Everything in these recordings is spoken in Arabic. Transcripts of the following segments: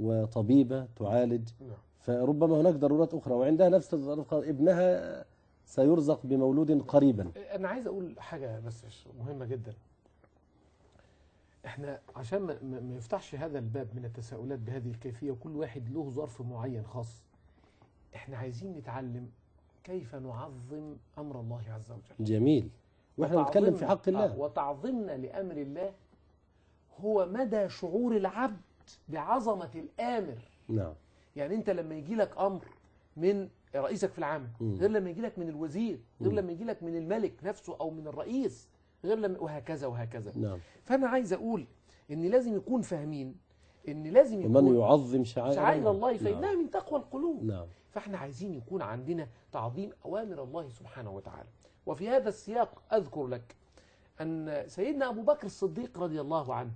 وطبيبة تعالج، فربما هناك ضرورات أخرى وعندها نفس الضرورات ابنها سيرزق بمولود قريبا. أنا عايز أقول حاجة بس مهمة جدا. احنا عشان ما يفتحش هذا الباب من التساؤلات بهذه الكيفية وكل واحد له ظرف معين خاص، احنا عايزين نتعلم كيف نعظم أمر الله عز وجل. جميل. واحنا نتكلم في حق الله. وتعظيمنا لأمر الله هو مدى شعور العبد بعظمة الآمر. نعم. يعني انت لما يجي لك أمر من رئيسك في العمل غير لما يجي لك من الوزير، غير لما يجي لك من الملك نفسه أو من الرئيس، غير لما وهكذا وهكذا. نعم. فأنا عايز أقول إن لازم يكون فاهمين إن لازم يكون ومن يعظم شعائر الله فإنها من تقوى القلوب. نعم. فإحنا عايزين يكون عندنا تعظيم أوامر الله سبحانه وتعالى. وفي هذا السياق أذكر لك أن سيدنا أبو بكر الصديق رضي الله عنه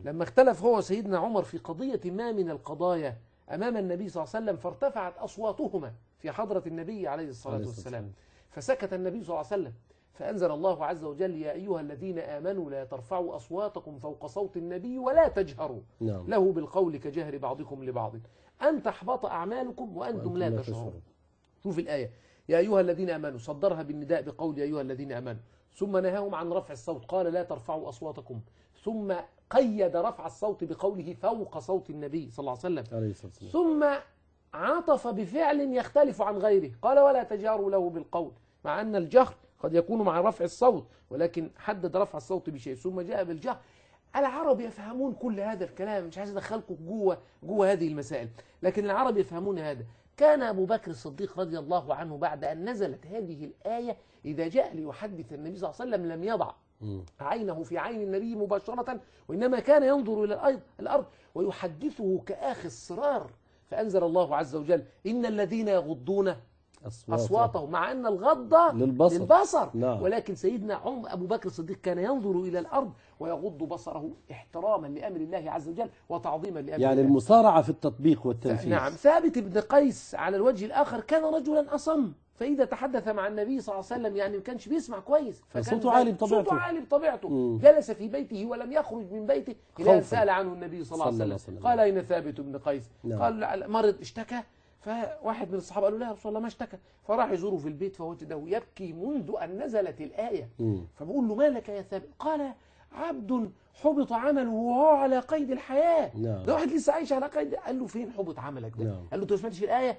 لما اختلف هو سيدنا عمر في قضية ما من القضايا أمام النبي صلى الله عليه وسلم، فارتفعت أصواتهما في حضرة النبي عليه الصلاة والسلام، فسكت النبي صلى الله عليه وسلم، فأنزل الله عز وجل: يا أيها الذين آمنوا لا ترفعوا أصواتكم فوق صوت النبي ولا تجهروا له بالقول كجهر بعضكم لبعض أن تحبط أعمالكم وأنتم لا تشعرون. شوف الآية: يا أيها الذين آمنوا، صدرها بالنداء بقول يا أيها الذين آمنوا، ثم نهاهم عن رفع الصوت قال لا ترفعوا أصواتكم، ثم قيد رفع الصوت بقوله فوق صوت النبي صلى الله عليه وسلم، ثم عطف بفعل يختلف عن غيره قال ولا تجهروا له بالقول، مع أن الجهر قد يكون مع رفع الصوت ولكن حدد رفع الصوت بشيء، ثم جاء بالجهر. العرب يفهمون كل هذا الكلام، مش عايز ادخلكم جوه هذه المسائل، لكن العرب يفهمون هذا. كان أبو بكر الصديق رضي الله عنه بعد أن نزلت هذه الآية إذا جاء ليحدث النبي صلى الله عليه وسلم لم يضع عينه في عين النبي مباشرة، وإنما كان ينظر إلى الأرض ويحدثه كآخي الصرار، فأنزل الله عز وجل: إن الذين يغضون أصواتهم، مع أن الغضة للبصر. نعم. ولكن سيدنا أبو بكر الصديق كان ينظر إلى الأرض ويغض بصره احتراما لأمر الله عز وجل وتعظيما لأمر يعني الله. المصارعة في التطبيق والتنفيذ. نعم. ثابت بن قيس على الوجه الآخر كان رجلا أصم، فإذا تحدث مع النبي صلى الله عليه وسلم يعني ما كانش بيسمع كويس، صوته عالي بطبيعته. جلس في بيته ولم يخرج من بيته إلى أن سأل عنه النبي صلى الله عليه وسلم. قال: أين ثابت بن قيس؟ نعم. قال: مرض اشتكى. فواحد من الصحابة قالوا له: يا رسول الله ما اشتكى. فراح يزوره في البيت فوجده يبكي منذ أن نزلت الآية. فبقول له: ما لك يا ثابت؟ قال: عبد حبط عمله وهو على قيد الحياة. نعم. ده واحد لسه عايش على قيد. قال له: فين حبط عملك ده؟ نعم. قال له: انت ما سمعتش الآية؟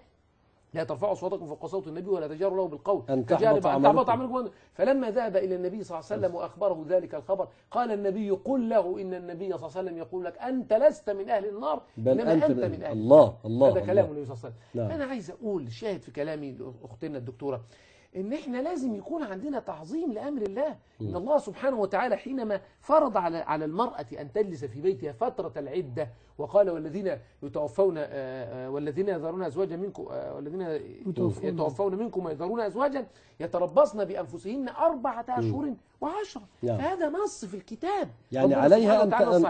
لا ترفعوا أصواتكم فوق صوت النبي ولا تجهروا له بالقول أن تحبط عملكم. فلما ذهب إلى النبي صلى الله عليه وسلم وأخبره ذلك الخبر قال النبي: قل له إن النبي صلى الله عليه وسلم يقول لك أنت لست من أهل النار بل إنما أنت من أهل الله. هذا كلام النبي صلى الله عليه وسلم. نعم. أنا عايز أقول شاهد في كلامي أختنا الدكتورة إن إحنا لازم يكون عندنا تعظيم لأمر الله. إن الله سبحانه وتعالى حينما فرض على المرأة أن تجلس في بيتها فترة العدة وقال: والذين يتوفون والذين يذرون أزواجا منكم والذين يتوفون منكم ويذرون أزواجا يتربصن بأنفسهن 4 أشهر و10. فهذا نص في الكتاب، يعني عليها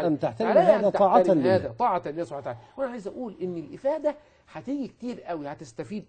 أن تحترم هذا طاعة لله. طاعة لله سبحانه وتعالى. وأنا عايز أقول إن الإفادة هتيجي كتير قوي، هتستفيد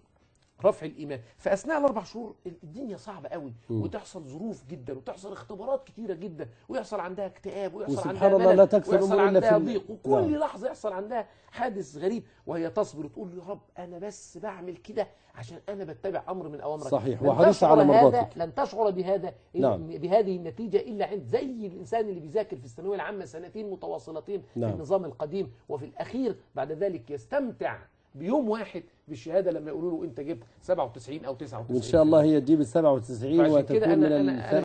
رفع الإيمان. فأثناء ال4 شهور الدنيا صعبة قوي وتحصل ظروف جدا وتحصل اختبارات كتيرة جدا ويحصل عندها اكتئاب ويحصل عندها ملل ويحصل عندها ضيق وكل لحظة يحصل عندها حادث غريب وهي تصبر وتقول: يا رب أنا بس بعمل كده عشان أنا بتبع أمر من أوامرك. صحيح. وحريص على مرضاتك. لن تشعر بهذا بهذه النتيجة إلا عند زي الإنسان اللي بيذاكر في الثانوية العامة 2 متواصلتين في النظام القديم، وفي الأخير بعد ذلك يستمتع بيوم واحد بالشهاده لما يقولوا له انت جبت 97 او 99. وان شاء الله هي تجيب ال 97 وتكون من